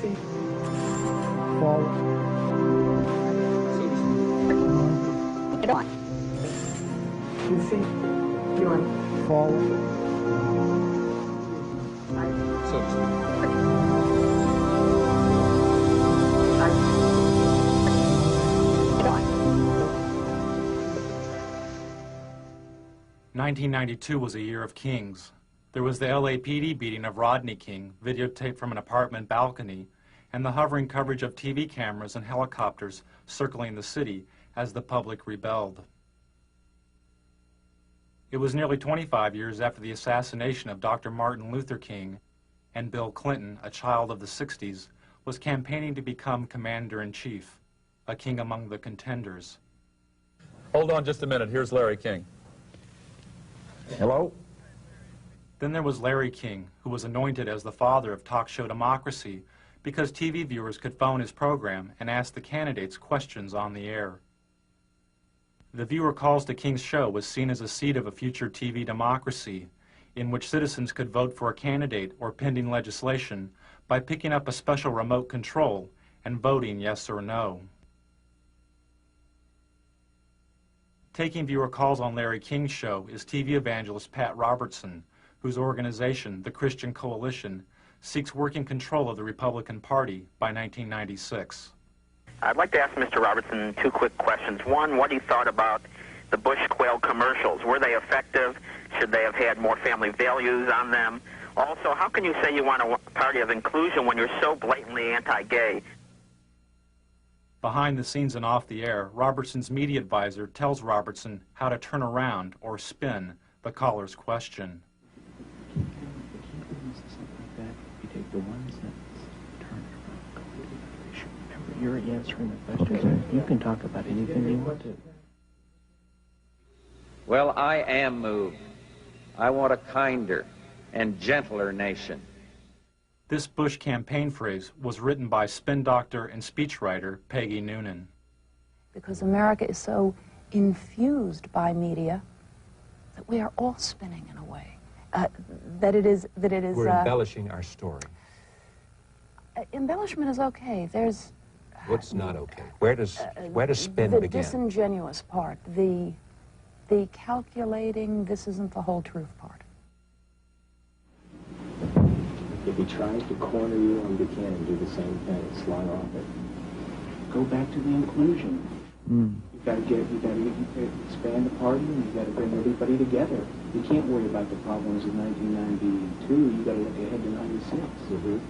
feet. Forward. 2 feet. Beyond. Forward. So to speak. 1992 was a year of kings. There was the LAPD beating of Rodney King, videotaped from an apartment balcony, and the hovering coverage of TV cameras and helicopters circling the city as the public rebelled. It was nearly 25 years after the assassination of Dr. Martin Luther King, and Bill Clinton, a child of the 60s, was campaigning to become commander-in-chief, a king among the contenders. Hold on just a minute. Here's Larry King. Hello? Then there was Larry King, who was anointed as the father of talk show democracy because TV viewers could phone his program and ask the candidates questions on the air. The viewer calls to King's show was seen as a seed of a future TV democracy in which citizens could vote for a candidate or pending legislation by picking up a special remote control and voting yes or no. Taking viewer calls on Larry King's show is TV evangelist Pat Robertson, whose organization, the Christian Coalition, seeks working control of the Republican Party by 1996. I'd like to ask Mr. Robertson 2 quick questions. One, what he thought about the Bush Quail commercials. Were they effective? Should they have had more family values on them? Also, how can you say you want a party of inclusion when you're so blatantly anti-gay? Behind the scenes and off the air, Robertson's media advisor tells Robertson how to turn around or spin the caller's question. You take the one sentence, turn it around, completely different issue. Remember, you're answering the questions. Okay. You can talk about anything you want to. Well, I am moved. I want a kinder and gentler nation. This Bush campaign phrase was written by spin doctor and speechwriter Peggy Noonan. Because America is so infused by media that we are all spinning in a way. We're embellishing our story. Embellishment is okay. There's... What's not okay? Where does spin the begin? The disingenuous part, the calculating, this isn't the whole truth part. If he tries to corner you on Buchanan, do the same thing, slide off it. Go back to the inclusion. You gotta expand the party, and you gotta bring everybody together. You can't worry about the problems of 1992. You gotta look ahead to 96.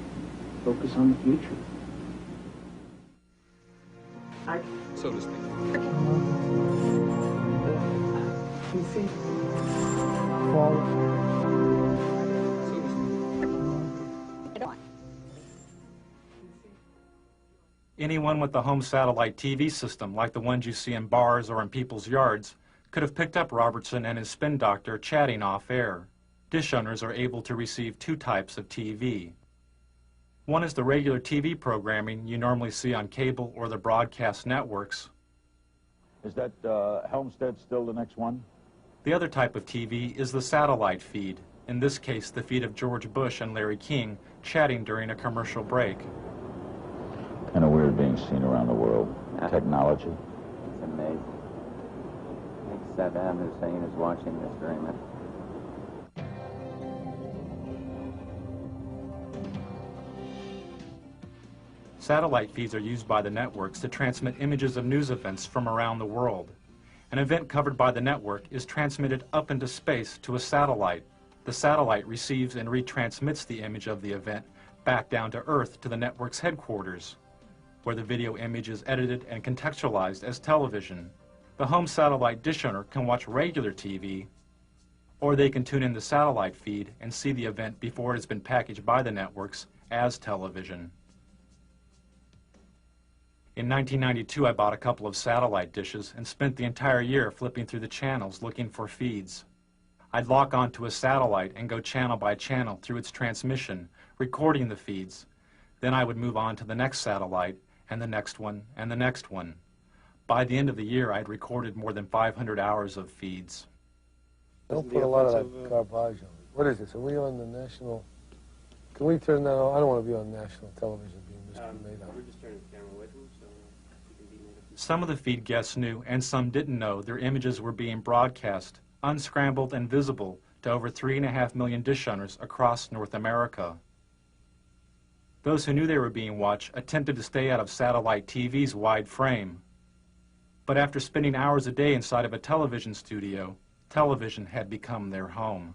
Focus on the future. So to speak. 2 feet. Forward. So to speak. Anyone with a home satellite TV system, like the ones you see in bars or in people's yards, could have picked up Robertson and his spin doctor chatting off air. Dish owners are able to receive 2 types of TV. One is the regular TV programming you normally see on cable or the broadcast networks. Is that Helmstead still the next one? The other type of TV is the satellite feed, in this case the feed of George Bush and Larry King chatting during a commercial break. Kind of weird being seen around the world. Technology. It's amazing. I think Saddam Hussein is watching this very much. Satellite feeds are used by the networks to transmit images of news events from around the world. An event covered by the network is transmitted up into space to a satellite. The satellite receives and retransmits the image of the event back down to Earth to the network's headquarters, where the video image is edited and contextualized as television. The home satellite dish owner can watch regular TV, or they can tune in the satellite feed and see the event before it has been packaged by the networks as television. In 1992, I bought a couple of satellite dishes and spent the entire year flipping through the channels looking for feeds. I'd lock onto a satellite and go channel by channel through its transmission, recording the feeds. Then I would move on to the next satellite, and the next one, and the next one. By the end of the year, I'd recorded more than 500 hours of feeds. Don't put a lot of that garbage on. What is this? Are we on the national Can we turn that off? I don't want to be on national television being discriminated on. We're just turning the camera away from him, so you can be made up. Some of the feed guests knew, and some didn't know, their images were being broadcast, unscrambled and visible, to over 3.5 million dish owners across North America. Those who knew they were being watched attempted to stay out of satellite TV's wide frame. But after spending hours a day inside of a television studio, television had become their home.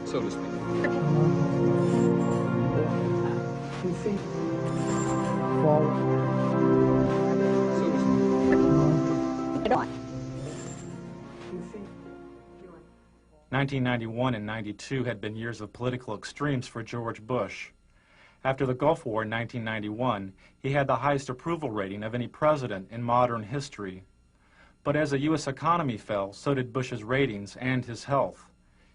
So to speak. PC. Forward. So to speak. Get on. PC. 1991 and 92 had been years of political extremes for George Bush. After the Gulf War in 1991, he had the highest approval rating of any president in modern history. But as the U.S. economy fell, so did Bush's ratings and his health.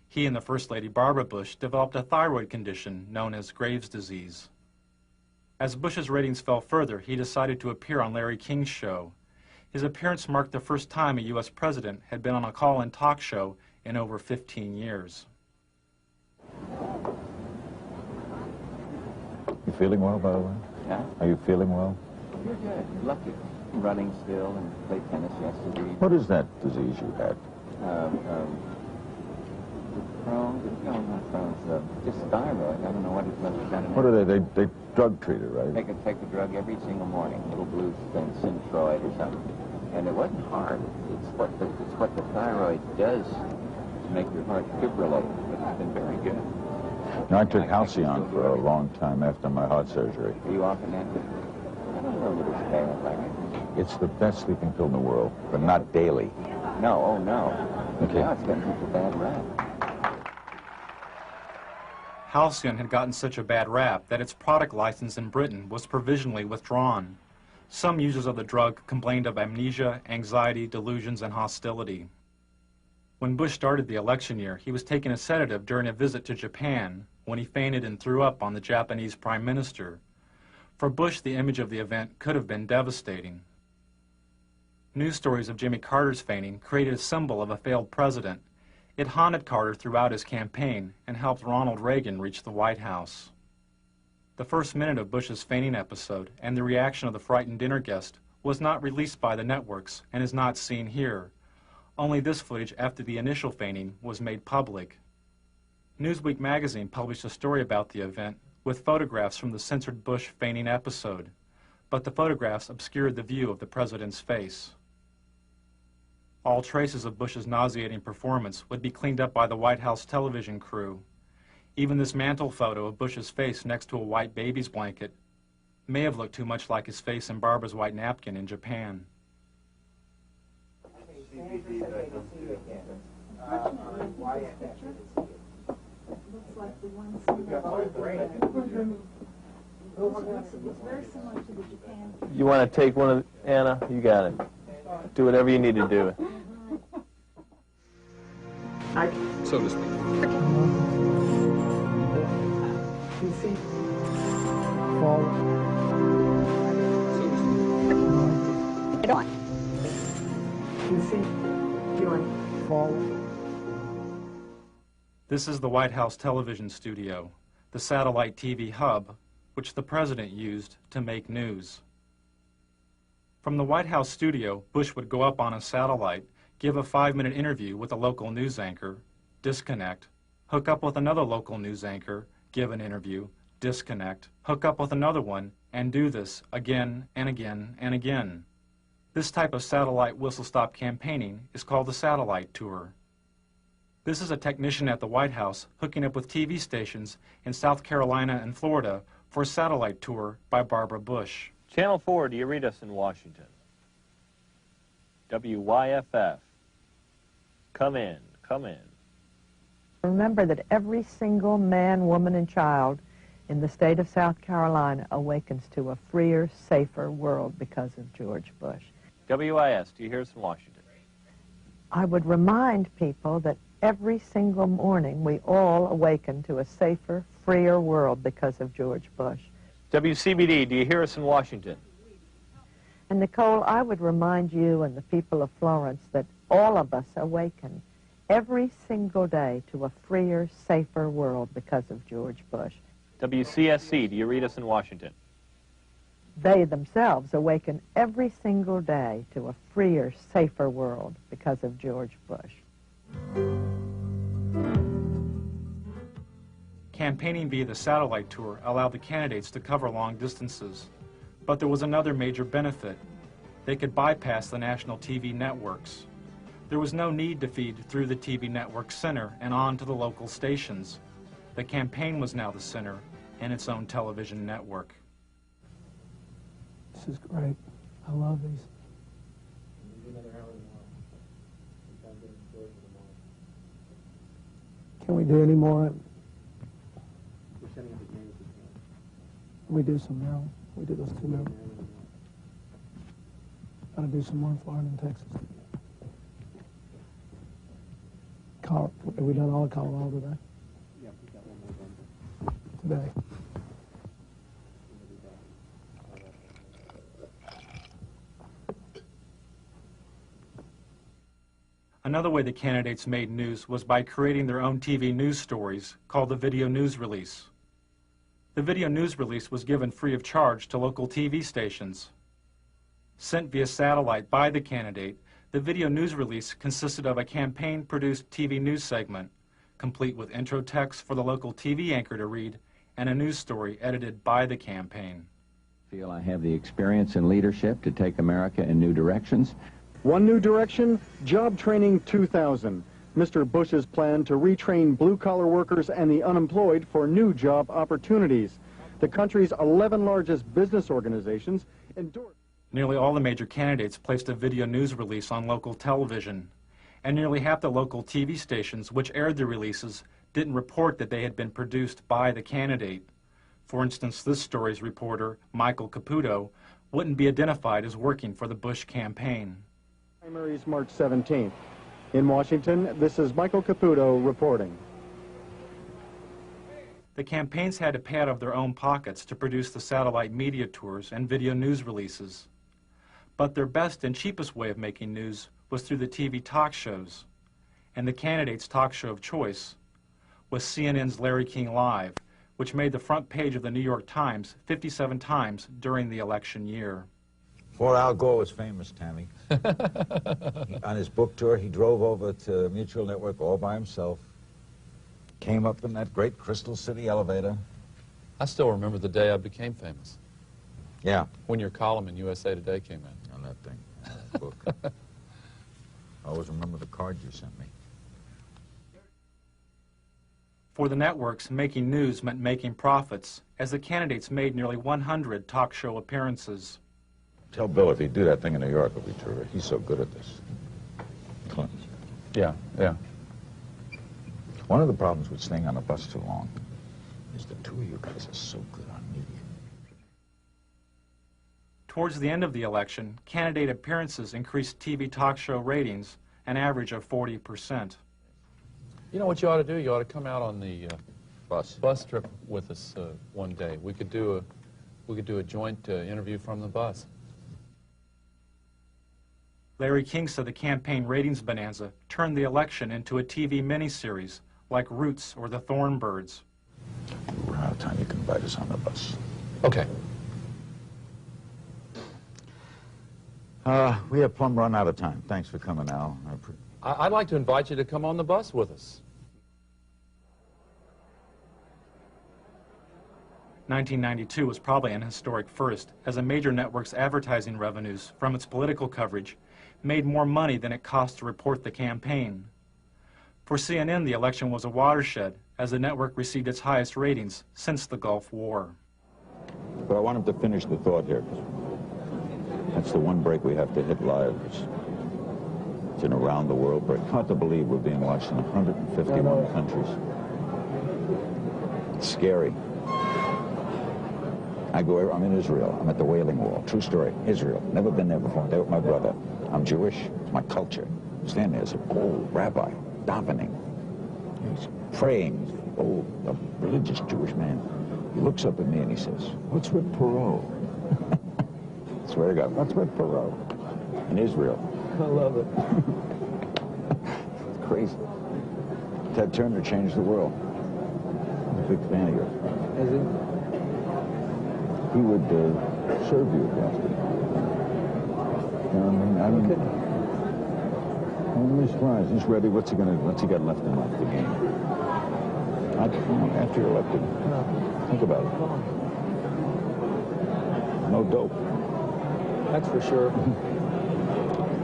He and the First Lady Barbara Bush developed a thyroid condition known as Graves' disease. As Bush's ratings fell further, he decided to appear on Larry King's show. His appearance marked the first time a U.S. president had been on a call-in talk show in over 15 years. You feeling well, by the way? Yeah? Are you feeling well? You're good. Lucky. Running still and played tennis yesterday. What is that disease you had? Crohn's, just thyroid. I don't know what it's got in it. What are they drug treated, right? Take the drug every single morning, little blue thing, Synthroid or something. And it wasn't hard. It's what the thyroid does to make your heart fibrillate. But it's been very good. I took Halcyon for a long time after my heart surgery. Are you often active? I don't know that it's bad like it. It's the best sleeping pill in the world, but not daily. No, oh no. Okay. Now it's getting such a bad rap. Halcyon had gotten such a bad rap that its product license in Britain was provisionally withdrawn. Some users of the drug complained of amnesia, anxiety, delusions, and hostility. When Bush started the election year, he was taking a sedative during a visit to Japan when he fainted and threw up on the Japanese Prime Minister. For Bush, the image of the event could have been devastating. News stories of Jimmy Carter's fainting created a symbol of a failed president. It haunted Carter throughout his campaign and helped Ronald Reagan reach the White House. The first minute of Bush's fainting episode and the reaction of the frightened dinner guest was not released by the networks and is not seen here. Only this footage after the initial fainting was made public. Newsweek magazine published a story about the event with photographs from the censored Bush fainting episode, but the photographs obscured the view of the president's face. All traces of Bush's nauseating performance would be cleaned up by the White House television crew. Even this mantle photo of Bush's face next to a white baby's blanket may have looked too much like his face in Barbara's white napkin in Japan. You want to take one of Anna? You got it. Do whatever you need to do. So to speak. PC. Forward. So to speak. Get on. PC. Forward. This is the White House television studio, the satellite TV hub, which the president used to make news. From the White House studio, Bush would go up on a satellite, give a 5-minute interview with a local news anchor, disconnect, hook up with another local news anchor, give an interview, disconnect, hook up with another one, and do this again and again and again. This type of satellite whistle-stop campaigning is called the satellite tour. This is a technician at the White House hooking up with TV stations in South Carolina and Florida for a satellite tour by Barbara Bush. Channel 4, do you read us in Washington? WYFF. Come in, come in. Remember that every single man, woman, and child in the state of South Carolina awakens to a freer, safer world because of George Bush. WIS, do you hear us in Washington? I would remind people that every single morning we all awaken to a safer, freer world because of George Bush. WCBD, do you hear us in Washington? And Nicole, I would remind you and the people of Florence that all of us awaken every single day to a freer, safer world because of George Bush. WCSC, do you read us in Washington? They themselves awaken every single day to a freer, safer world because of George Bush. Campaigning via the satellite tour allowed the candidates to cover long distances. But there was another major benefit. They could bypass the national TV networks. There was no need to feed through the TV network center and on to the local stations. The campaign was now the center and its own television network. This is great. I love these. Can we do any more? We do some now. We did those two now. Gotta do some more in Florida and Texas. Have we done all of Colorado today? Yeah, we got one more done. Today. Another way the candidates made news was by creating their own TV news stories called the Video News Release. The Video News Release was given free of charge to local TV stations. Sent via satellite by the candidate, the Video News Release consisted of a campaign-produced TV news segment, complete with intro text for the local TV anchor to read, and a news story edited by the campaign. I feel I have the experience and leadership to take America in new directions. One new direction, Job Training 2000. Mr. Bush's plan to retrain blue-collar workers and the unemployed for new job opportunities. The country's 11 largest business organizations endorsed. Nearly all the major candidates placed a video news release on local television, and nearly half the local TV stations which aired the releases didn't report that they had been produced by the candidate. For instance, this story's reporter, Michael Caputo, wouldn't be identified as working for the Bush campaign. Primaries March 17th. In Washington, this is Michael Caputo reporting. The campaigns had to pay out of their own pockets to produce the satellite media tours and video news releases. But their best and cheapest way of making news was through the TV talk shows. And the candidate's talk show of choice was CNN's Larry King Live, which made the front page of the New York Times 57 times during the election year. Before Al Gore was famous, Tammy, on his book tour, he drove over to Mutual Network all by himself, came up in that great Crystal City elevator. I still remember the day I became famous. Yeah. When your column in USA Today came in. On that thing, that book. I always remember the card you sent me. For the networks, making news meant making profits, as the candidates made nearly 100 talk show appearances. Tell Bill if he'd do that thing in New York, it'd be terrific. He's so good at this. Clinton. Yeah, yeah. One of the problems with staying on a bus too long is the two of you guys are so good on media. Towards the end of the election, candidate appearances increased TV talk show ratings an average of 40%. You know what you ought to do? You ought to come out on the bus trip with us one day. We could do a joint interview from the bus. Larry King said the campaign ratings bonanza turned the election into a TV miniseries like Roots or The Thornbirds. We're out of time. You can invite us on the bus. Okay. We have plumb run out of time. Thanks for coming, Al. I'd like to invite you to come on the bus with us. 1992 was probably an historic first, as a major network's advertising revenues from its political coverage made more money than it cost to report the campaign. For CNN, the election was a watershed, as the network received its highest ratings since the Gulf War. But I want him to finish the thought here, because that's the one break we have to hit live. It's an around-the-world break. Hard to believe we're being watched in 151 countries. It's scary. I'm in Israel. I'm at the Wailing Wall. True story. Israel. Never been there before. There with my brother. I'm Jewish. It's my culture. Stand there as an old rabbi, davening. He's praying. Old, a religious Jewish man. He looks up at me and he says, "What's with Perot?" I swear to God, what's with Perot? In Israel. I love it. It's crazy. Ted Turner changed the world. I'm a big fan of yours. Is it? He would serve you at Boston. You know what I mean? I'm really surprised. He's ready. What's he got left in the game? After you're elected, think about it. No dope. That's for sure.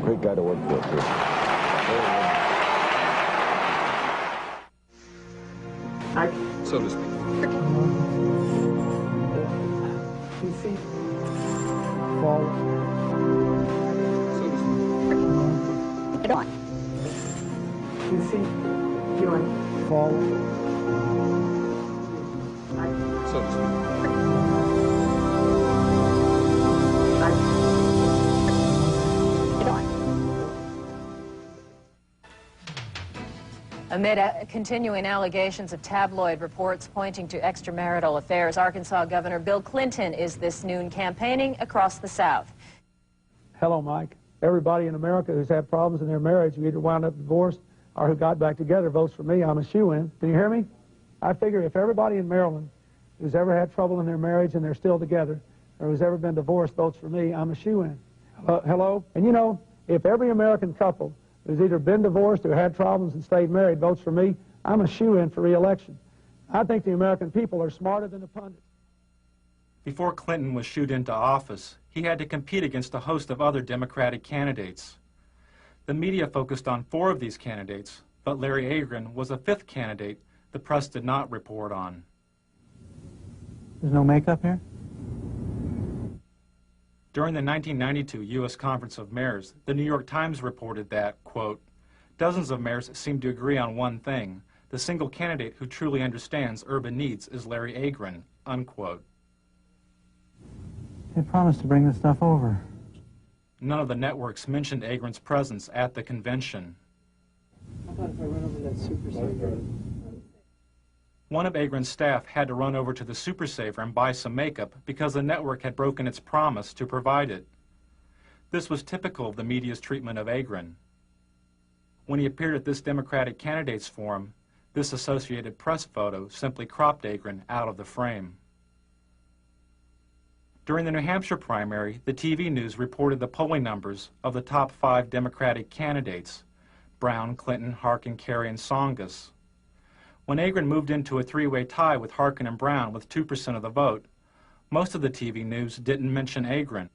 Great guy to work for, too. So to speak. You see, fall. So to speak. You see, fall. So to speak. Amid continuing allegations of tabloid reports pointing to extramarital affairs, Arkansas Governor Bill Clinton is this noon campaigning across the South. Hello, Mike. Everybody in America who's had problems in their marriage, who either wound up divorced or who got back together, votes for me. I'm a shoo-in. Can you hear me? I figure if everybody in Maryland who's ever had trouble in their marriage and they're still together, or who's ever been divorced, votes for me, I'm a shoo-in. Hello? And you know, if every American couple who's either been divorced or had problems and stayed married votes for me, I'm a shoo-in for re-election. I think the American people are smarter than the pundits. Before Clinton was shooed into office, he had to compete against a host of other Democratic candidates. The media focused on 4 of these candidates, but Larry Agron was a 5th candidate the press did not report on. There's no makeup here? During the 1992 U.S. Conference of Mayors, the New York Times reported that, quote, dozens of mayors seem to agree on one thing. The single candidate who truly understands urban needs is Larry Agron, unquote. They promised to bring this stuff over. None of the networks mentioned Agron's presence at the convention. How about if I run over that Super Saver? One of Agron's staff had to run over to the Super Saver and buy some makeup because the network had broken its promise to provide it. This was typical of the media's treatment of Agron. When he appeared at this Democratic candidates forum, this Associated Press photo simply cropped Agron out of the frame. During the New Hampshire primary, the TV news reported the polling numbers of the top 5 Democratic candidates: Brown, Clinton, Harkin, Kerry, and Tsongas. When Agron moved into a 3-way tie with Harkin and Brown with 2% of the vote, most of the TV news didn't mention Agron.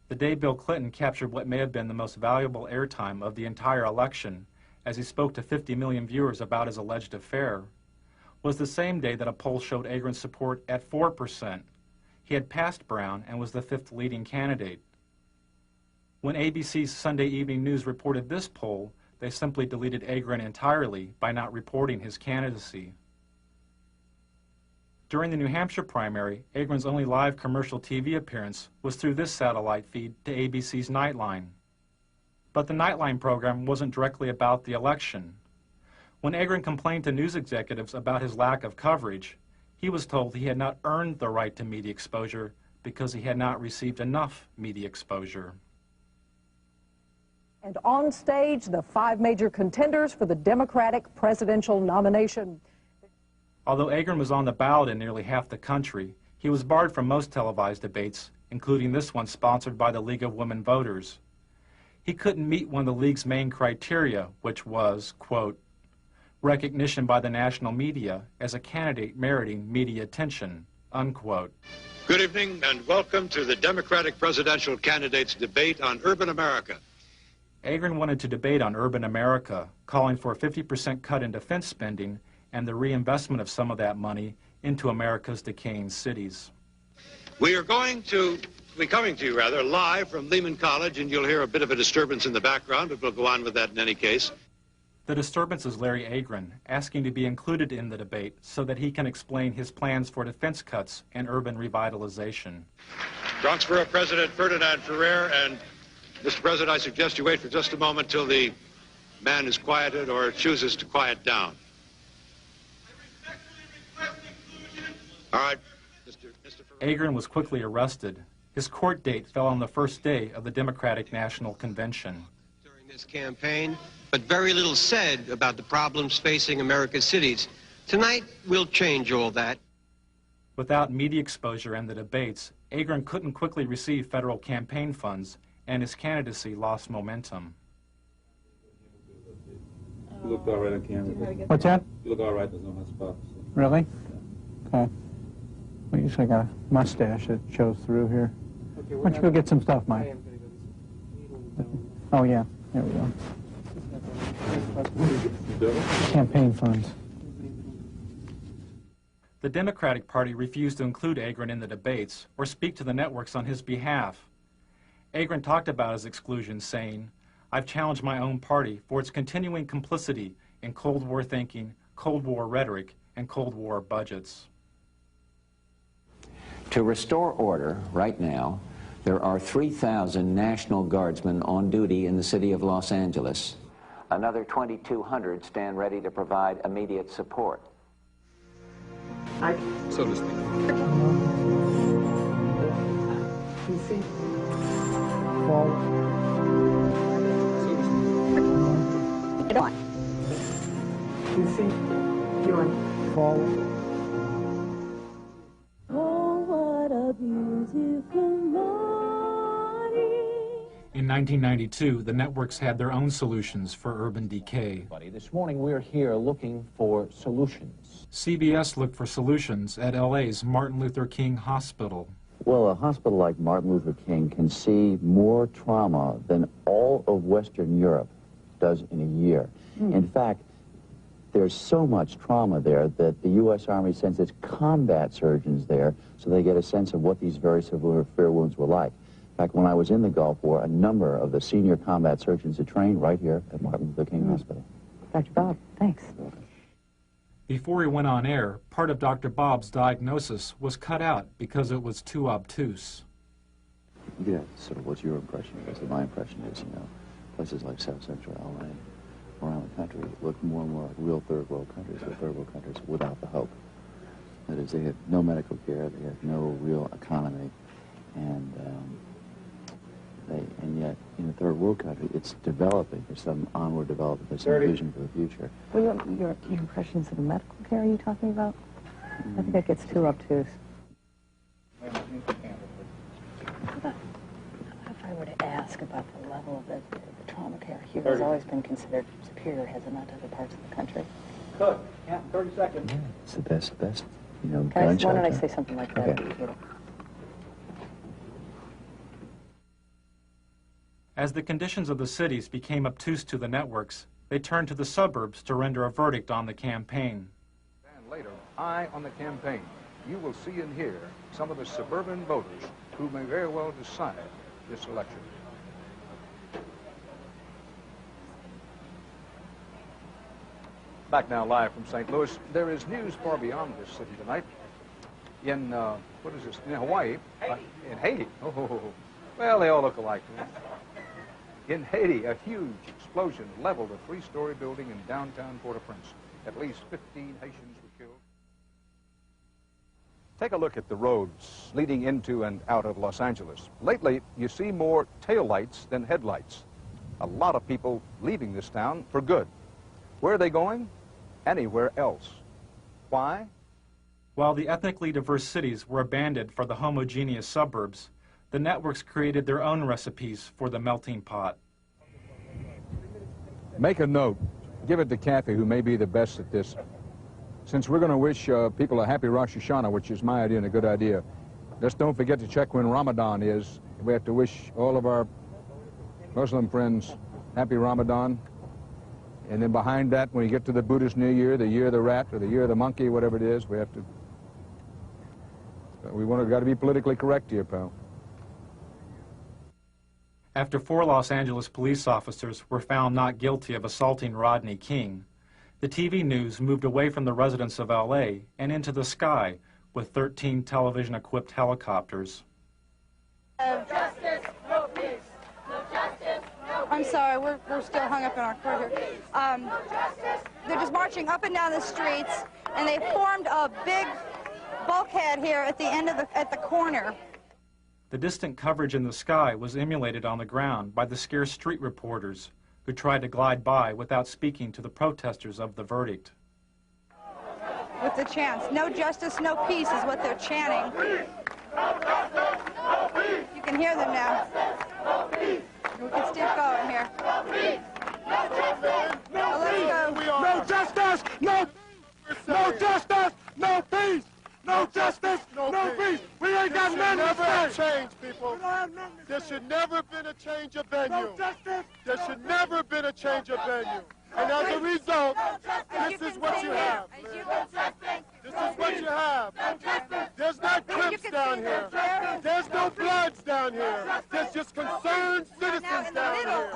The day Bill Clinton captured what may have been the most valuable airtime of the entire election, as he spoke to 50 million viewers about his alleged affair, was the same day that a poll showed Agron's support at 4%. He had passed Brown and was the 5th leading candidate. When ABC's Sunday Evening News reported this poll, they simply deleted Agron entirely by not reporting his candidacy. During the New Hampshire primary, Agron's only live commercial TV appearance was through this satellite feed to ABC's Nightline. But the Nightline program wasn't directly about the election. When Agron complained to news executives about his lack of coverage, he was told he had not earned the right to media exposure because he had not received enough media exposure. And on stage, the 5 major contenders for the Democratic presidential nomination. Although Agron was on the ballot in nearly half the country, he was barred from most televised debates, including this one sponsored by the League of Women Voters. He couldn't meet one of the League's main criteria, which was, quote, recognition by the national media as a candidate meriting media attention, unquote. Good evening and welcome to the Democratic presidential candidates debate on urban America. Agron wanted to debate on urban America, calling for a 50% cut in defense spending and the reinvestment of some of that money into America's decaying cities. We are going to be coming to you, live from Lehman College, and you'll hear a bit of a disturbance in the background, but we'll go on with that in any case. The disturbance is Larry Agron asking to be included in the debate so that he can explain his plans for defense cuts and urban revitalization. Bronx Borough President Ferdinand Ferrer, and Mr. President, I suggest you wait for just a moment till the man is quieted or chooses to quiet down. All right, Agron was quickly arrested. His court date fell on the first day of the Democratic National Convention. During this campaign, but very little said about the problems facing America's cities. Tonight, we'll change all that. Without media exposure and the debates, Agron couldn't quickly receive federal campaign funds, and his candidacy lost momentum. You look all right on camera. What's that? You look all right, there's no hot spots. Really? Okay. Well, you just got a mustache that shows through here. Okay, Why don't you go get some stuff, Mike? Oh, yeah. There we go. Campaign funds. The Democratic Party refused to include Agron in the debates or speak to the networks on his behalf. Agron talked about his exclusion, saying, "I've challenged my own party for its continuing complicity in Cold War thinking, Cold War rhetoric, and Cold War budgets." To restore order right now, there are 3,000 National Guardsmen on duty in the city of Los Angeles. Another 2,200 stand ready to provide immediate support. So to speak. PC. Forward. So to speak. Get on. PC. You're on. Forward. Oh, what a beautiful morning. In 1992, the networks had their own solutions for urban decay. This morning we're here looking for solutions. CBS looked for solutions at LA's Martin Luther King Hospital. Well, a hospital like Martin Luther King can see more trauma than all of Western Europe does in a year. In fact, there's so much trauma there that the U.S. Army sends its combat surgeons there so they get a sense of what these very severe wounds were like. In fact, when I was in the Gulf War, a number of the senior combat surgeons had trained right here at Martin Luther King Hospital. Dr. Bob, thanks. Before he went on air, part of Dr. Bob's diagnosis was cut out because it was too obtuse. Yeah, sort of what's your impression? Because my impression is, you know, places like South Central LA, around the country, look more and more like real third world countries, or third world countries without the hope. That is, they have no medical care, they have no real economy, and yet in a third world country, it's developing. There's some onward development, there's some vision for the future. Well, your impressions of the medical care are you talking about? I think that gets too obtuse. If I were to ask about the level of the trauma care here has always been considered superior, has it not, to other parts of the country? Cook. Yeah, 30 seconds. Yeah, it's the best, you know, Why gunshot. don't I say something like that? Okay. As the conditions of the cities became obtuse to the networks, they turned to the suburbs to render a verdict on the campaign. And later, eye on the campaign. You will see and hear some of the suburban voters who may very well decide this election. Back now live from St. Louis. There is news far beyond this city tonight. In, what is this, in Hawaii, in Haiti. Oh, well, they all look alike. In Haiti, a huge explosion leveled a 3-story building in downtown Port-au-Prince. At least 15 Haitians were killed. Take a look at the roads leading into and out of Los Angeles. Lately, you see more taillights than headlights. A lot of people leaving this town for good. Where are they going? Anywhere else. Why? While the ethnically diverse cities were abandoned for the homogeneous suburbs, the networks created their own recipes for the melting pot. Make a note. Give it to Kathy, who may be the best at this. Since we're going to wish people a happy Rosh Hashanah, which is my idea and a good idea, just don't forget to check when Ramadan is. We have to wish all of our Muslim friends happy Ramadan. And then behind that, when you get to the Buddhist New Year, the year of the rat or the year of the monkey, whatever it is, we have to... got to be politically correct here, pal. After 4 Los Angeles police officers were found not guilty of assaulting Rodney King, the TV news moved away from the residents of LA and into the sky with 13 television-equipped helicopters. No justice, no peace. No justice, no peace. I'm sorry, we're still hung up in our court here. They're just marching up and down the streets, and they formed a big bulkhead here at the end of at the corner. The distant coverage in the sky was emulated on the ground by the scarce street reporters who tried to glide by without speaking to the protesters of the verdict. With the chants, no justice, no peace is what they're chanting. You can hear them now. We can still going here. Well, let's go. No justice, no peace. No justice, no peace. No justice, no peace. We ain't got nothing to say. Never have change, people. There should never have been a change of venue. No justice. There should never have been a change of venue. And as a result, this is what you have. This is what you have. There's not Crips down here. There's no Bloods down here. There's just concerned citizens down here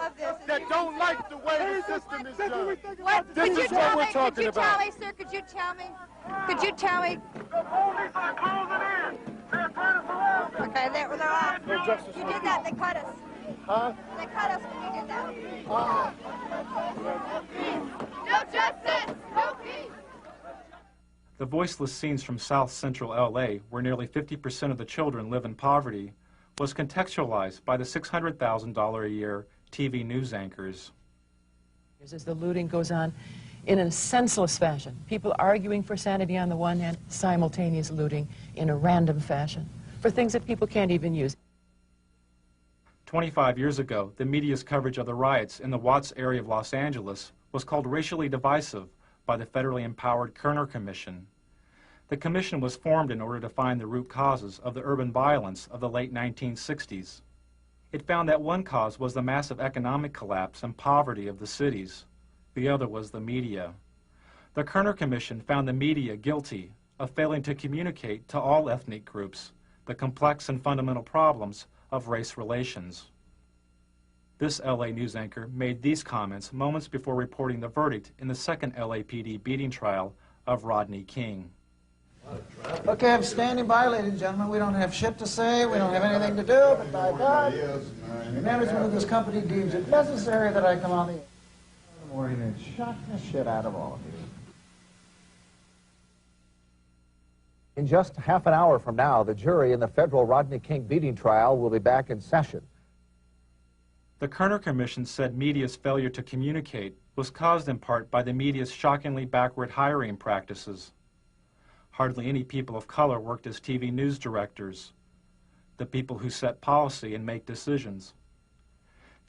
that don't like the way the system is done. This is what we're talking about. Could you tell me, sir, could you tell me? Could you tell me? The police are closing in. They're trying to surround us. Okay, they're off. You did that, they cut us. Huh? They cut us when you did that. No justice, no peace. The voiceless scenes from South Central LA, where nearly 50% of the children live in poverty, was contextualized by the $600,000 a year TV news anchors. As the looting goes on in a senseless fashion, people arguing for sanity on the one hand, simultaneous looting in a random fashion for things that people can't even use. 25 years ago, the media's coverage of the riots in the Watts area of Los Angeles was called racially divisive by the federally empowered Kerner Commission. The commission was formed in order to find the root causes of the urban violence of the late 1960s. It found that one cause was the massive economic collapse and poverty of the cities. The other was the media. The Kerner Commission found the media guilty of failing to communicate to all ethnic groups the complex and fundamental problems of race relations. This LA news anchor made these comments moments before reporting the verdict in the second LAPD beating trial of Rodney King. Okay, I'm standing by, ladies and gentlemen. We don't have shit to say. We don't have anything to do, but by God, the management of this company deems it necessary that I come on the air in the morning and shock the shit out of all of you. In just half an hour from now, the jury in the federal Rodney King beating trial will be back in session. The Kerner Commission said media's failure to communicate was caused in part by the media's shockingly backward hiring practices. Hardly any people of color worked as TV news directors, the people who set policy and make decisions.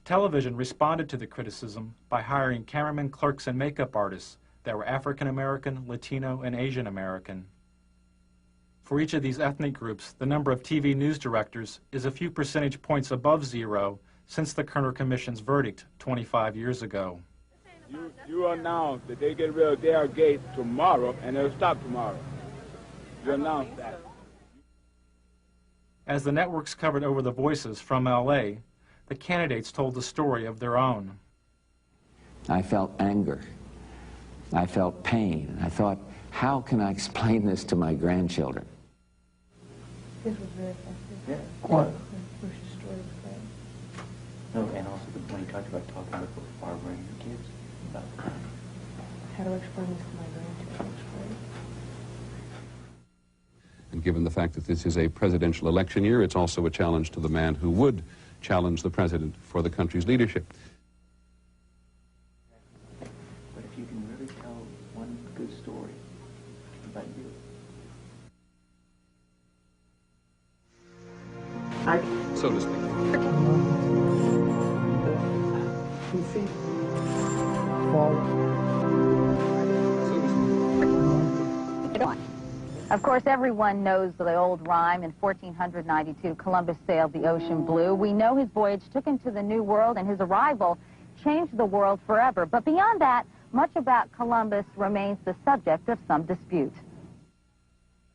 Television responded to the criticism by hiring cameramen, clerks, and makeup artists that were African American, Latino, and Asian American. For each of these ethnic groups, the number of TV news directors is a few percentage points above zero since the Kerner Commission's verdict 25 years ago. You announced that they get rid of their gate tomorrow and it'll stop tomorrow. You announced that. As the networks covered over the voices from LA, the candidates told the story of their own. I felt anger. I felt pain. I thought, how can I explain this to my grandchildren? This was very effective. Yeah. What? Bush's story was great. No, and also when you talked about talking with Barbara and your kids about how to explain this to my grandchildren was great. And given the fact that this is a presidential election year, it's also a challenge to the man who would challenge the president for the country's leadership. But if you can really tell one good story about you. So to speak. Of course, everyone knows the old rhyme. In 1492, Columbus sailed the ocean blue. We know his voyage took him to the New World, and his arrival changed the world forever. But beyond that, much about Columbus remains the subject of some dispute.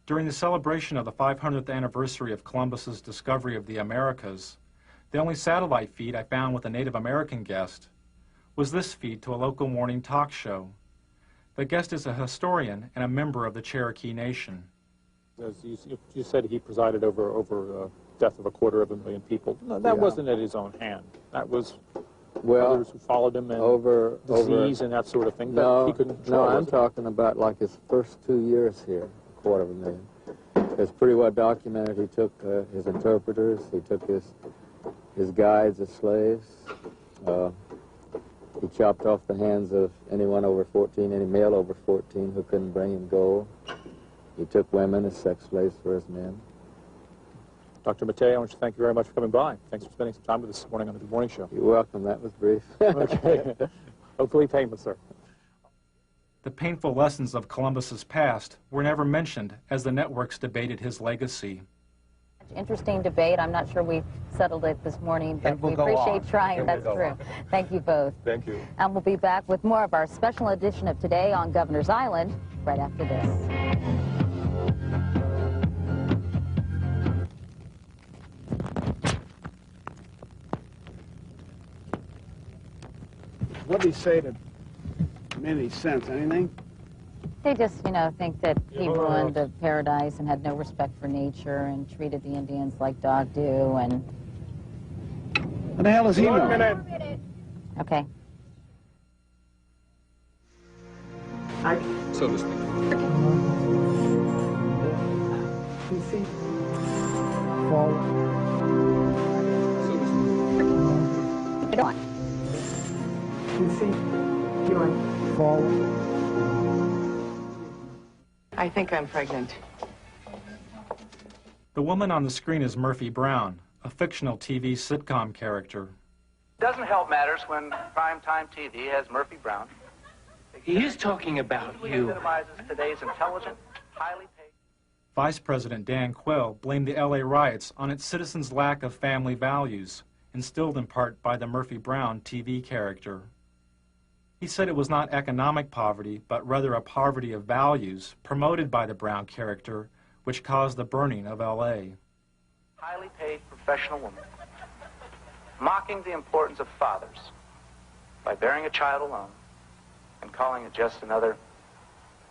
During the celebration of the 500th anniversary of Columbus's discovery of the Americas, the only satellite feed I found with a Native American guest was this feed to a local morning talk show. The guest is a historian and a member of the Cherokee Nation. As you said, he presided over death of 250,000 people. No, that wasn't at his own hand. That was others who followed him and disease and that sort of thing. No, that he couldn't control. No, I'm talking about like his first 2 years here, 250,000. It's pretty well documented. He took his interpreters, he took his guides as slaves. He chopped off the hands of anyone over 14, any male over 14 who couldn't bring him gold. He took women as sex slaves for his men. Dr. Mattei, I want to thank you very much for coming by. Thanks for spending some time with us this morning on the Good Morning Show. You're welcome. That was brief. Okay. Hopefully painless, sir. The painful lessons of Columbus's past were never mentioned as the networks debated his legacy. Interesting debate. I'm not sure we've settled it this morning, but we appreciate trying. That's true. Thank you both. Thank you. And we'll be back with more of our special edition of Today on Governor's Island right after this. What did he say that made any sense? Anything? They just, think that he ruined the paradise and had no respect for nature and treated the Indians like dog do and... What the hell does he know? Okay. So to speak. I think I'm pregnant. The woman on the screen is Murphy Brown, a fictional TV sitcom character. Doesn't help matters when primetime TV has Murphy Brown. He is talking about you. Epitomizes today's intelligent, highly paid... Vice President Dan Quayle blamed the LA riots on its citizens' lack of family values, instilled in part by the Murphy Brown TV character. He said it was not economic poverty, but rather a poverty of values promoted by the Brown character, which caused the burning of LA. Highly paid professional woman, mocking the importance of fathers by bearing a child alone and calling it just another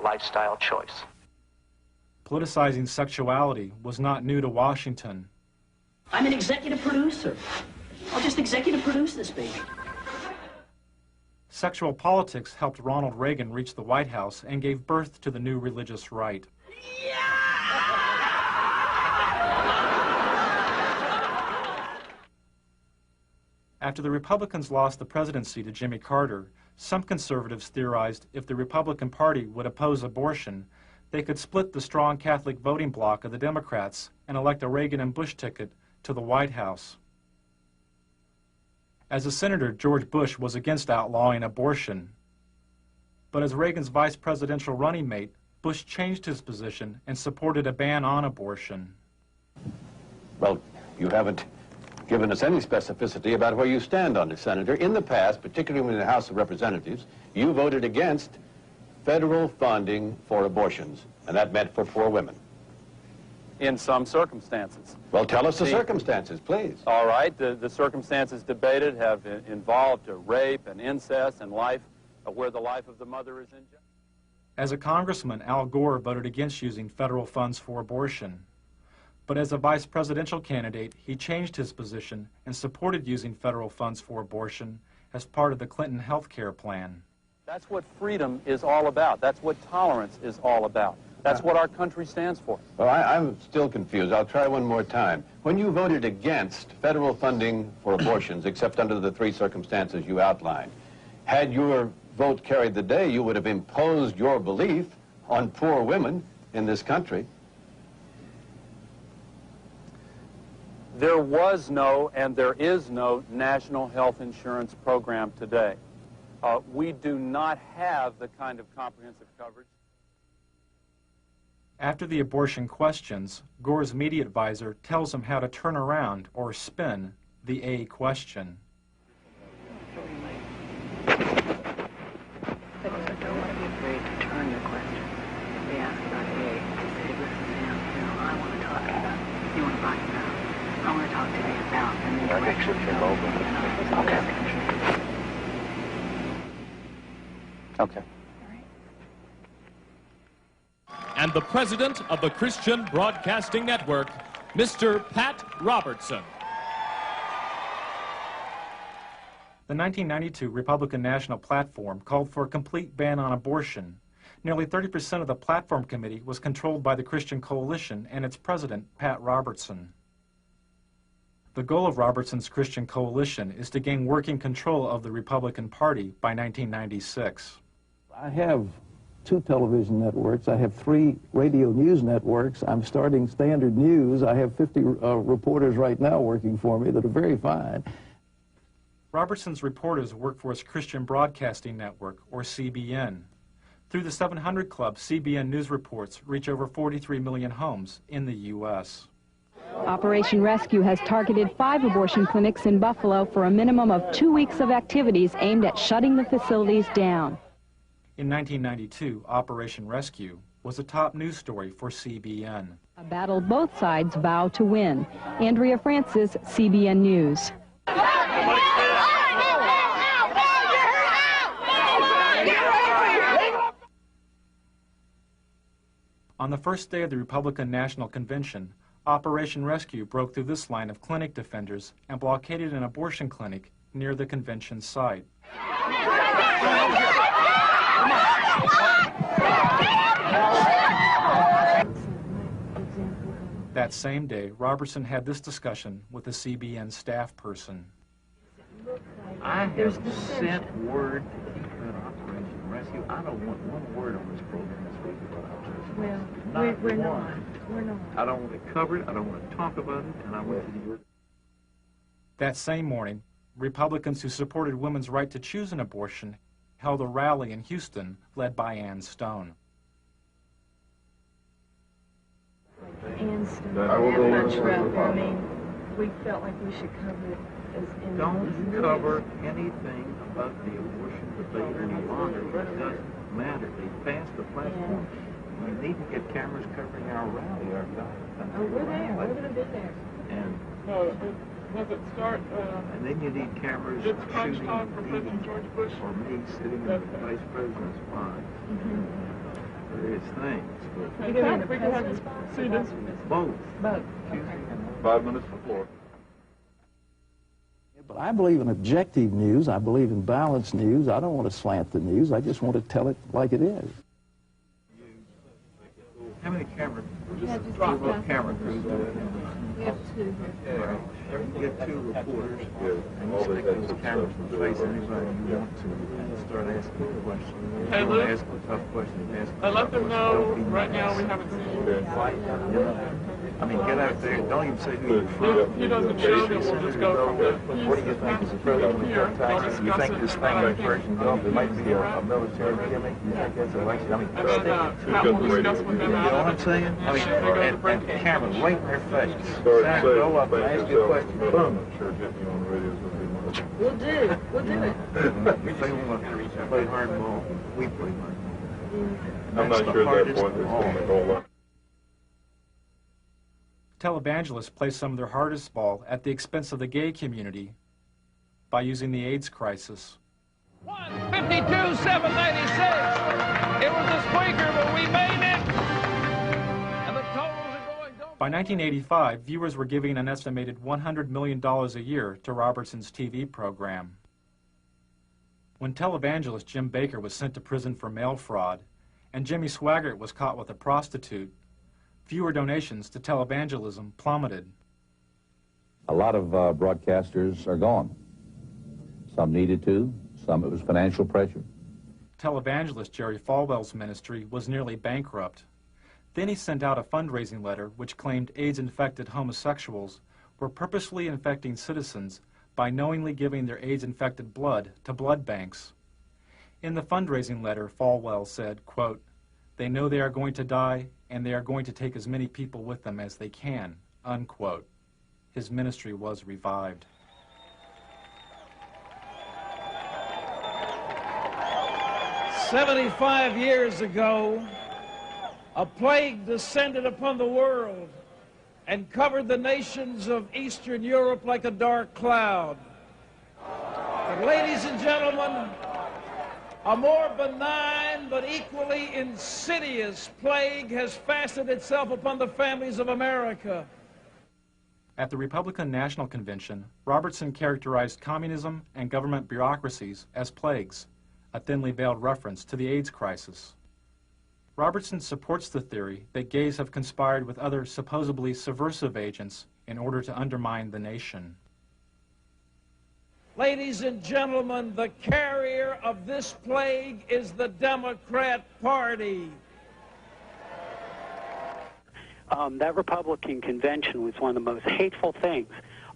lifestyle choice. Politicizing sexuality was not new to Washington. I'm an executive producer. I'll just executive produce this baby. Sexual politics helped Ronald Reagan reach the White House and gave birth to the new religious right. After the Republicans lost the presidency to Jimmy Carter, some conservatives theorized if the Republican Party would oppose abortion, they could split the strong Catholic voting bloc of the Democrats and elect a Reagan and Bush ticket to the White House. As a senator, George Bush was against outlawing abortion. But as Reagan's vice presidential running mate, Bush changed his position and supported a ban on abortion. Well, you haven't given us any specificity about where you stand on this, Senator. In the past, particularly in the House of Representatives, you voted against federal funding for abortions, and that meant for poor women. In some circumstances. Well, tell us the circumstances, please. All right. The circumstances debated have involved rape and incest and life, where the life of the mother is in jeopardy. As a congressman, Al Gore voted against using federal funds for abortion. But as a vice presidential candidate, he changed his position and supported using federal funds for abortion as part of the Clinton health care plan. That's what freedom is all about. That's what tolerance is all about. That's what our country stands for. Well, I'm still confused. I'll try one more time. When you voted against federal funding for abortions, except under the three circumstances you outlined, had your vote carried the day, you would have imposed your belief on poor women in this country. There was no and there is no national health insurance program today. We do not have the kind of comprehensive coverage. After the abortion questions, Gore's media advisor tells him how to turn around or spin the A question. Okay. And the president of the Christian Broadcasting Network, Mr. Pat Robertson. The 1992 Republican National Platform called for a complete ban on abortion. Nearly 30% of the platform committee was controlled by the Christian Coalition and its president, Pat Robertson. The goal of Robertson's Christian Coalition is to gain working control of the Republican Party by 1996. I have 2 television networks. I have 3 radio news networks. I'm starting Standard News. I have 50 reporters right now working for me that are very fine. Robertson's reporters work for his Christian Broadcasting Network, or CBN. Through the 700 Club, CBN News reports reach over 43 million homes in the U.S. Operation Rescue has targeted 5 abortion clinics in Buffalo for a minimum of 2 weeks of activities aimed at shutting the facilities down. In 1992, Operation Rescue was a top news story for CBN. A battle both sides vow to win. Andrea Francis, CBN News. On the first day of the Republican National Convention, Operation Rescue broke through this line of clinic defenders and blockaded an abortion clinic near the convention site. That same day, Robertson had this discussion with a CBN staff person. I have sent word to keep that Operation Rescue. I don't want one word on this program this week about Operation Rescue. Well, we're not. We're not. I don't want to cover it. I don't want to talk about it. And I went to the... That same morning, Republicans who supported women's right to choose an abortion held a rally in Houston led by Ann Stone. Ann Stone, that much rep. I mean, we felt like we should cover it as in Don't cover anything about the abortion debate any longer. It doesn't matter. They passed the platform. We need to get cameras covering our rally, our Oh, we're there. We're going to be there. And does it start? And then you need cameras shooting or me sitting in the vice president's spot. Various things. We can see this. Both. Both. 5 minutes before. But I believe in objective news. I believe in balanced news. I don't want to slant the news. I just want to tell it like it is. How many cameras? Camera crews. We have 2. Get 2 reporters and you stick those cameras in the face of anybody you want to and start asking questions. Hey, Luke. Ask a tough question. Let them know right now we haven't seen you. I mean, get out there. Don't even say who you're from. He doesn't show them. We'll just go from there. What do you think is the president of Texas? You think this thing in Persian Gulf, there might be a military gimmick? You think that's election? I mean, and then Pat will discuss with them. You know what I'm saying? I mean, and camera right in their face. Go up and ask you a question. Boom. I'm sure getting you on the radio is going to be much. We'll do it. We'll do it. If they want to play hardball, we play hardball. I'm not sure at that point it's going to go up. Televangelists play some of their hardest ball at the expense of the gay community by using the AIDS crisis. 52, 796. It was a squeaker, but we made it. And the totals are going. By 1985, viewers were giving an estimated $100 million a year to Robertson's TV program. When televangelist Jim Bakker was sent to prison for mail fraud, and Jimmy Swaggart was caught with a prostitute, viewer donations to televangelism plummeted. A lot of broadcasters are gone. Some needed to, some it was financial pressure. Televangelist Jerry Falwell's ministry was nearly bankrupt. Then he sent out a fundraising letter which claimed AIDS-infected homosexuals were purposely infecting citizens by knowingly giving their AIDS-infected blood to blood banks. In the fundraising letter, Falwell said, quote, "They know they are going to die, and they are going to take as many people with them as they can," unquote. His ministry was revived. "75 years ago, a plague descended upon the world and covered the nations of Eastern Europe like a dark cloud. But ladies and gentlemen, a more benign but equally insidious plague has fastened itself upon the families of America. At the Republican National Convention, Robertson characterized communism and government bureaucracies as plagues, a thinly veiled reference to the AIDS crisis. Robertson supports the theory that gays have conspired with other supposedly subversive agents in order to undermine the nation. Ladies and gentlemen, the carrier of this plague is the Democrat Party. That Republican convention was one of the most hateful things.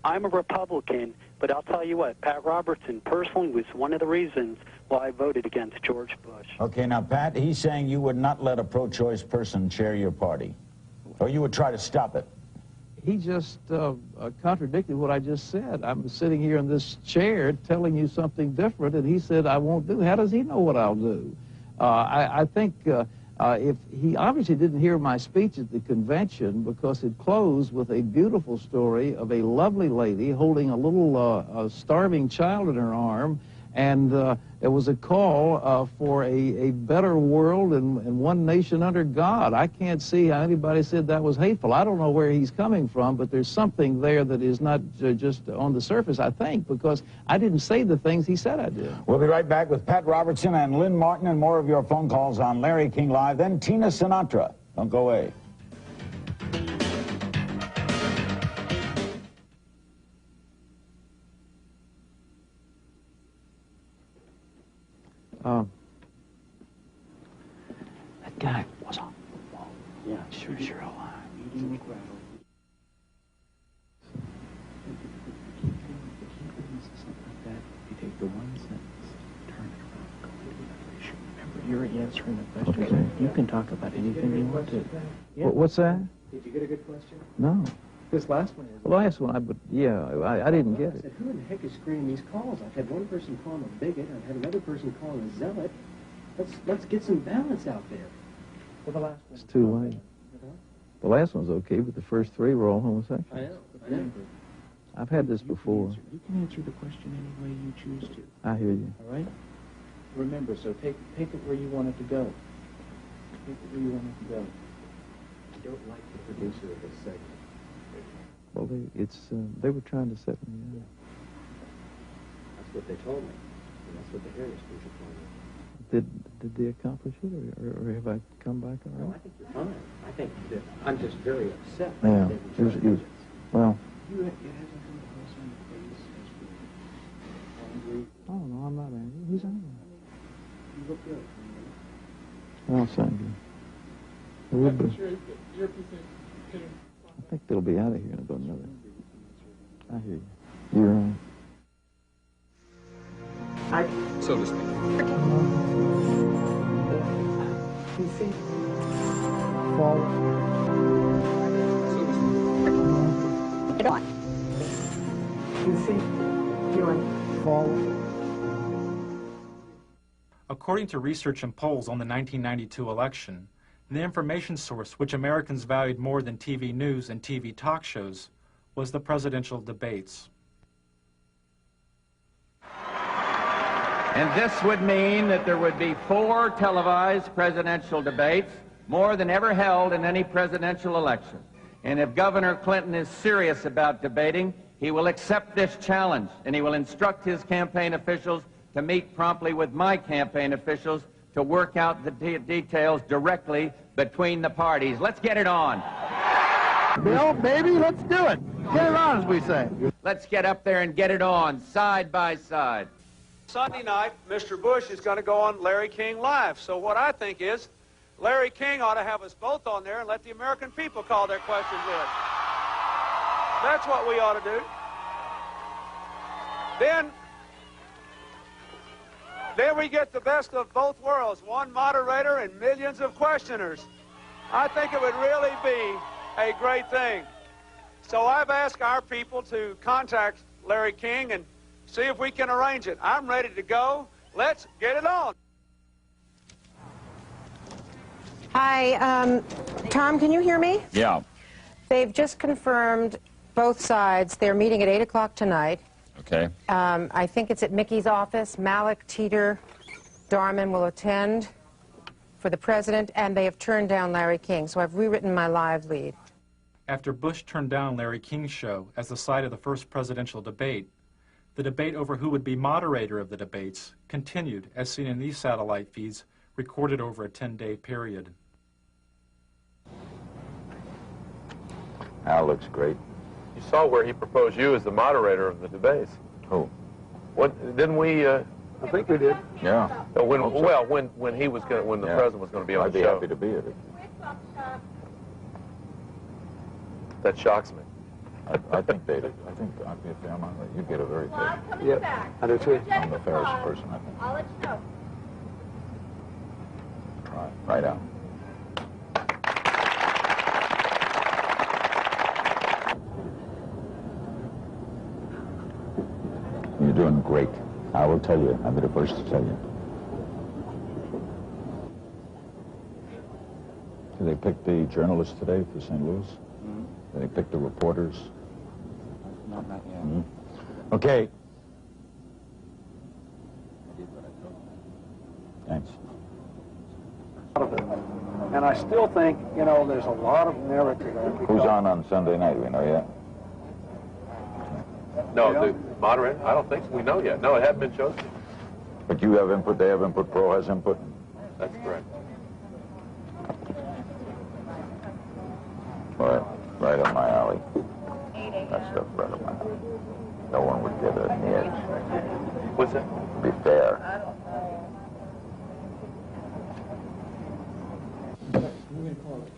I'm a Republican, but I'll tell you what, Pat Robertson personally was one of the reasons why I voted against George Bush. Okay, now, Pat, he's saying you would not let a pro-choice person chair your party, or you would try to stop it. He just contradicted what I just said. I'm sitting here in this chair telling you something different, and he said I won't do. How does he know what I'll do? I think if he obviously didn't hear my speech at the convention, because it closed with a beautiful story of a lovely lady holding a little starving child in her arm, and it was a call for a better world and one nation under God. I can't see how anybody said that was hateful. I don't know where he's coming from, but there's something there that is not just on the surface, I think, because I didn't say the things he said I did. We'll be right back with Pat Robertson and Lynn Martin and more of your phone calls on Larry King Live, then Tina Sinatra. Don't go away. That guy was on the wall. Yeah, sure alive. Eating the gravel. You take the one sentence, turn it around, go into another issue. Remember, you're answering the questions. Okay. You can talk about anything you want to. Yeah. What's that? Did you get a good question? No. This last one is. The last one, I didn't get it. I said, who in the heck is screening these calls? I've had one person call him a bigot. I've had another person call him a zealot. Let's get some balance out there. Well, the last one. It's too late. The last one's okay, but the first three were all homosexual. I know. I've had this before. You can answer the question any way you choose to. I hear you. All right? Remember, so take it where you want it to go. Take it where you want it to go. I don't like the producer of this segment. Well, they were trying to set me up. That's what they told me. And that's what the Harris people told me. Did they accomplish it, or have I come back all right? No, I think you're fine. I think that I'm just very upset. Yeah. Well. You hasn't come across on the face as we're angry. Oh, no, I'm not angry. Who's angry? You look good. Well, thank you. It would be. I think they'll be out of here in about another. I hear you. You're right. So to speak. You see? Fall. Get on. You see? Doing. Fall. According to research and polls on the 1992 election, the information source which Americans valued more than TV news and TV talk shows was the presidential debates. And this would mean that there would be 4 televised presidential debates, more than ever held in any presidential election. And if Governor Clinton is serious about debating, he will accept this challenge, and he will instruct his campaign officials to meet promptly with my campaign officials to work out the details directly between the parties. Let's get it on. Bill, baby, let's do it. Get it on, as we say. Let's get up there and get it on, side by side. Sunday night, Mr. Bush is going to go on Larry King Live. So what I think is, Larry King ought to have us both on there and let the American people call their questions in. That's what we ought to do. Then we get the best of both worlds, one moderator and millions of questioners. I think it would really be a great thing. So I've asked our people to contact Larry King and see if we can arrange it. I'm ready to go. Let's get it on. Hi, Tom, can you hear me? Yeah. They've just confirmed both sides. They're meeting at 8 o'clock tonight. Okay. I think it's at Mickey's office. Malik, Teeter, Darman will attend for the president, and they have turned down Larry King, so I've rewritten my live lead. After Bush turned down Larry King's show as the site of the first presidential debate, the debate over who would be moderator of the debates continued, as seen in these satellite feeds recorded over a 10-day period. Al looks great. You saw where he proposed you as the moderator of the debates. Who? What didn't we? I think we did. Yeah. When Hope so. well, when he was going, when the president was going to be on I'd the be show. happy to be at it. That shocks me. I think I'd be a fair amount. You'd get a very fair. Yeah, I do too. I'm the fairest person, I think. I'll let you know. Right out. You're doing great. I will tell you. I'll be the first to tell you. Did they pick the journalists today for St. Louis? Did they pick the reporters? Not yet. Okay. Thanks. And I still think, you know, there's a lot of merit to that. Who's on Sunday night? We know yet? No, the moderator? I don't think so. We know yet. No, it hasn't been chosen. But you have input, they have input, Pro has input. That's correct. Right up my alley. That stuff right up my alley. No one would get it in the edge. What's that? Be fair.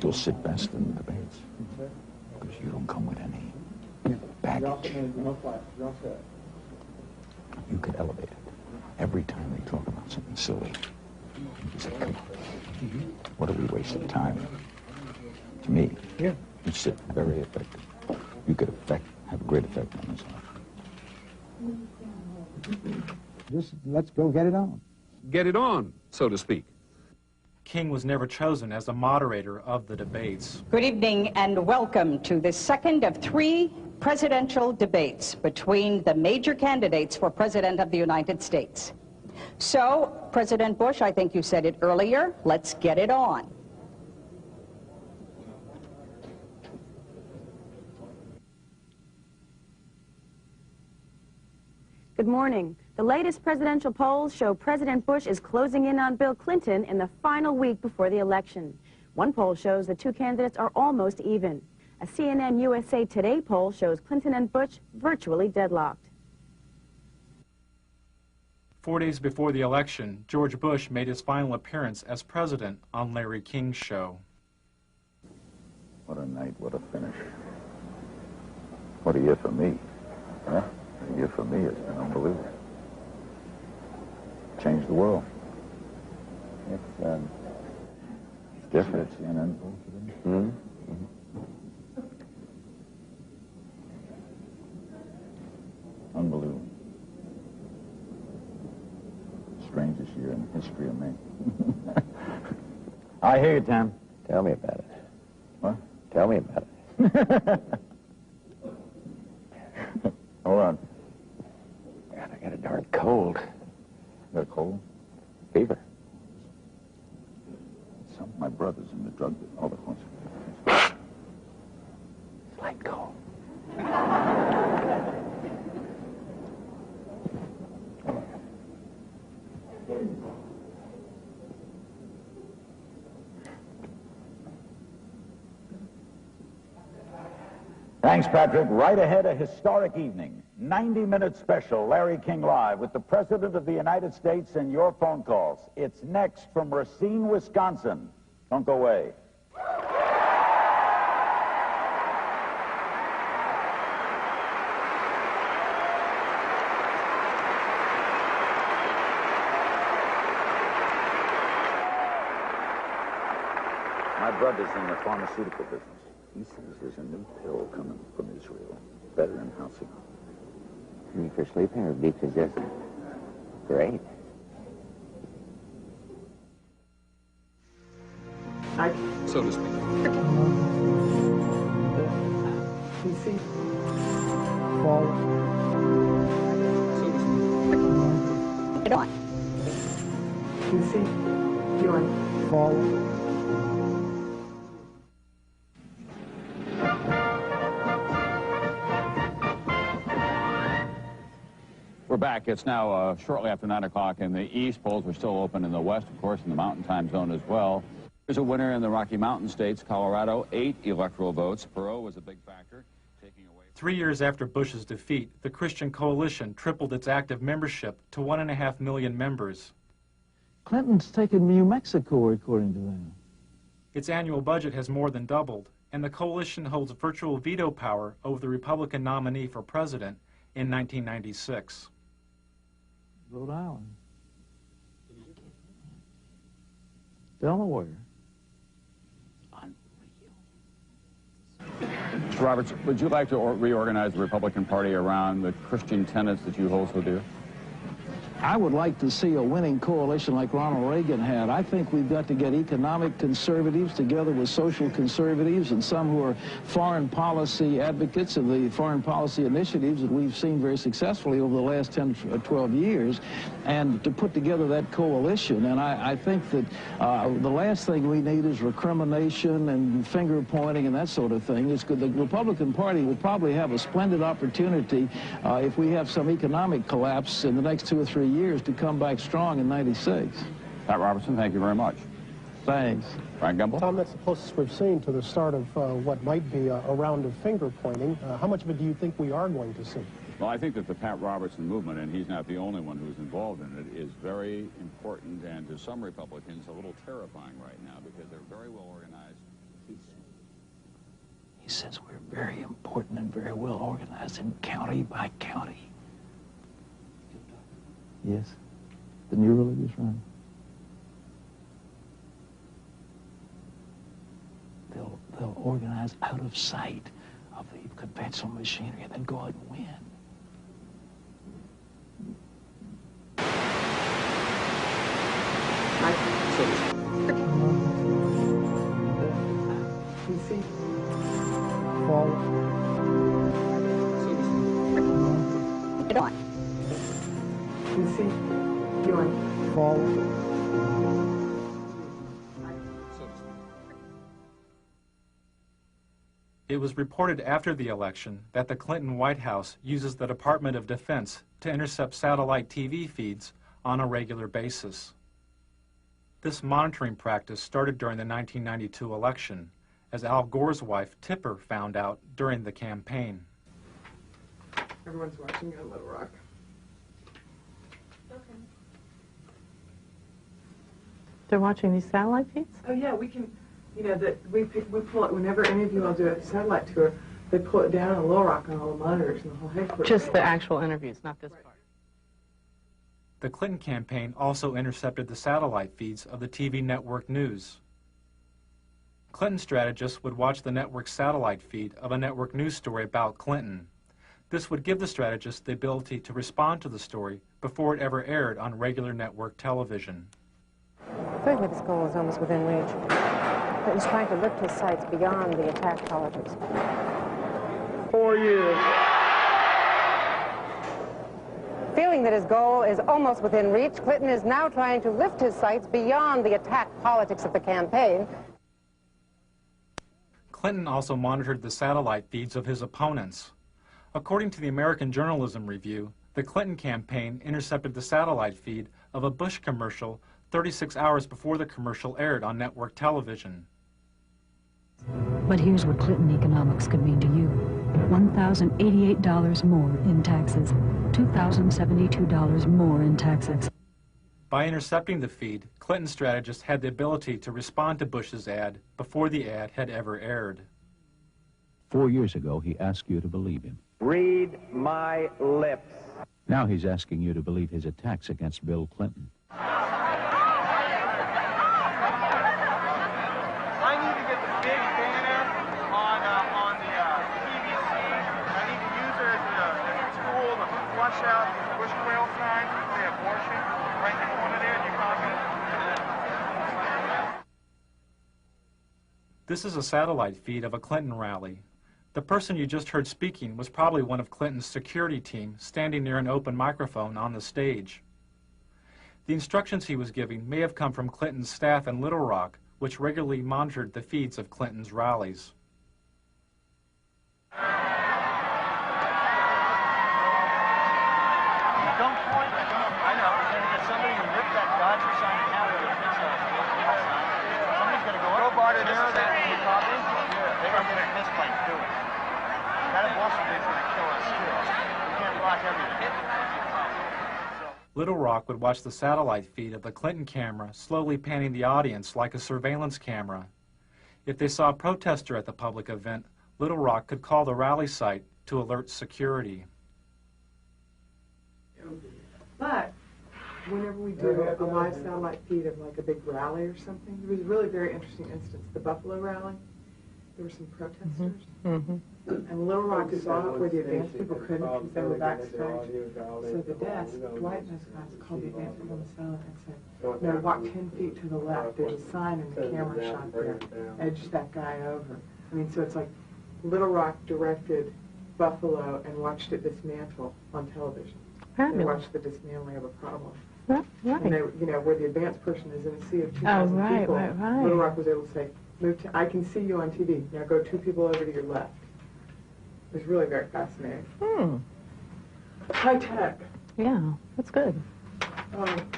You'll sit best in the debates because you don't come with any baggage. You could elevate it. Every time they talk about something silly, you say, come on. What are we wasting time? To me, you sit very effective. You could have a great effect on this life. Just let's go get it on. Get it on, so to speak. King was never chosen as the moderator of the debates. Good evening and welcome to the second of 3 presidential debates between the major candidates for President of the United States. So, President Bush, I think you said it earlier, let's get it on. Good morning. The latest presidential polls show President Bush is closing in on Bill Clinton in the final week before the election. One poll shows the 2 candidates are almost even. A CNN USA Today poll shows Clinton and Bush virtually deadlocked. 4 days before the election, George Bush made his final appearance as president on Larry King's show. What a night, what a finish. What a year for me. Huh? A year for me has been unbelievable. Changed the world. It's different. CNN poll today? Unbelievable. Strangest year in the history of me. I hear you, Tom. Tell me about it. What? Tell me about it. Hold on. God, I got a darn cold. Got a cold? Fever. Some of my brothers in the drug business. All the ones. Slight cold. Thanks, Patrick. Right ahead, a historic evening. 90-minute special, Larry King Live, with the President of the United States and your phone calls. It's next from Racine, Wisconsin. Don't go away. My brother's in the pharmaceutical business. He says there's a new pill coming from Israel, better than Halcyon. Deep for sleeping or deep for just great? So to speak. PC. Forward. So to speak. Get on. PC. You're forward. We're back. It's now shortly after 9 o'clock in the east. Polls are still open in the west, of course, in the mountain time zone as well. There's a winner in the Rocky Mountain states, Colorado, 8 electoral votes. Perot was a big factor, taking away... 3 years after Bush's defeat, the Christian Coalition tripled its active membership to 1.5 million members. Clinton's taken New Mexico, according to them. Its annual budget has more than doubled, and the coalition holds virtual veto power over the Republican nominee for president in 1996. Rhode Island. Delaware. Mr. Roberts, would you like to reorganize the Republican Party around the Christian tenets that you hold so dear? I would like to see a winning coalition like Ronald Reagan had. I think we've got to get economic conservatives together with social conservatives and some who are foreign policy advocates of the foreign policy initiatives that we've seen very successfully over the last 10 or 12 years, and to put together that coalition. And I think that the last thing we need is recrimination and finger pointing and that sort of thing. It's good. The Republican Party will probably have a splendid opportunity if we have some economic collapse in the next 2 or 3 years to come back strong in '96. Pat Robertson, thank you very much. Thanks. Frank Gembel? Tom, that's the closest we've seen to the start of what might be a round of finger pointing. How much of it do you think we are going to see? Well, I think that the Pat Robertson movement, and he's not the only one who's involved in it, is very important and to some Republicans a little terrifying right now because they're very well organized. He says we're very important and very well organized in county by county. Yes, the new religious right. They'll organize out of sight of the conventional machinery and then go out and win. PC. Forward. Get on. PC. Join. Forward. It was reported after the election that the Clinton White House uses the Department of Defense to intercept satellite TV feeds on a regular basis. This monitoring practice started during the 1992 election, as Al Gore's wife, Tipper, found out during the campaign. Everyone's watching on Little Rock. Okay. They're watching these satellite feeds? Oh yeah, we can, you know, that we pull it whenever any of you all do a satellite tour, they pull it down on Little Rock on all the monitors and the whole headquarters. Just the actual interviews, not this part. The Clinton campaign also intercepted the satellite feeds of the TV network news. Clinton strategists would watch the network's satellite feed of a network news story about Clinton. This would give the strategists the ability to respond to the story before it ever aired on regular network television. Thirdly, this goal is almost within reach. Clinton's trying to lift his sights beyond the attack politics. 4 years. Feeling that his goal is almost within reach, Clinton is now trying to lift his sights beyond the attack politics of the campaign. Clinton also monitored the satellite feeds of his opponents. According to the American Journalism Review, the Clinton campaign intercepted the satellite feed of a Bush commercial 36 hours before the commercial aired on network television. But here's what Clinton economics could mean to you. $1,088 more in taxes. $2,072 more in taxes. By intercepting the feed, Clinton strategists had the ability to respond to Bush's ad before the ad had ever aired. 4 years ago, he asked you to believe him. Read my lips. Now he's asking you to believe his attacks against Bill Clinton. I need to get the big banner on the PVC. I need to use it as a tool to flush out the Bush Quail sign, say abortion, right in the corner there, and you copy it. This is a satellite feed of a Clinton rally. The person you just heard speaking was probably one of Clinton's security team standing near an open microphone on the stage. The instructions he was giving may have come from Clinton's staff in Little Rock, which regularly monitored the feeds of Clinton's rallies. Don't point. I know. There's somebody who ripped that Dodger sign out of it. Somebody's going to go order there that you copy? They're going to get this place too. That Washington's going to kill us too. We can't watch everything. Little Rock would watch the satellite feed of the Clinton camera slowly panning the audience like a surveillance camera. If they saw a protester at the public event, Little Rock could call the rally site to alert security. But whenever we do a live satellite feed of like a big rally or something, there was a really very interesting instance. The Buffalo rally, there were some protesters. And Little Rock saw it where the advanced people couldn't because they were backstage. So the desk, Dwight and those guys called the advanced people on the satellite and said, no, walk 10 feet to the left. There's a sign in the camera shot there. Edge that guy over. I mean, so it's like Little Rock directed Buffalo and watched it dismantle on television. They watched the dismantling of a problem. Right. And they, you know, where the advanced person is in a sea of 2,000 people, Little Rock was able to say, move to, I can see you on TV. Now go 2 people over to your left. It was really very fascinating. High tech. Yeah, that's good.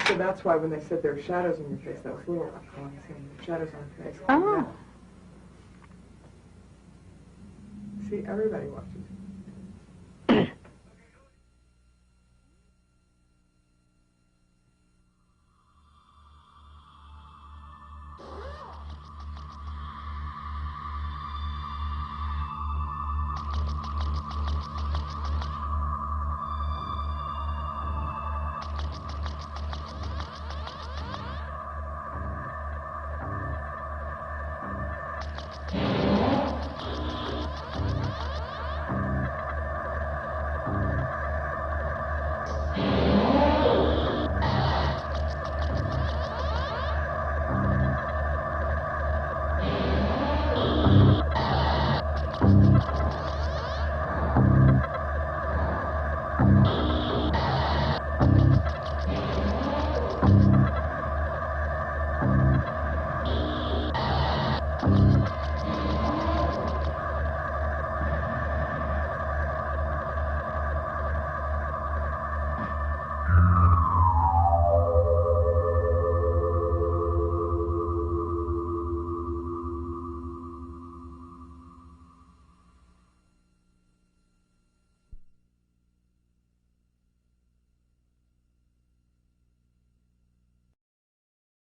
So that's why when they said there are shadows on your face, that was Little Rock calling, saying shadows on your face. Oh. See, everybody watches.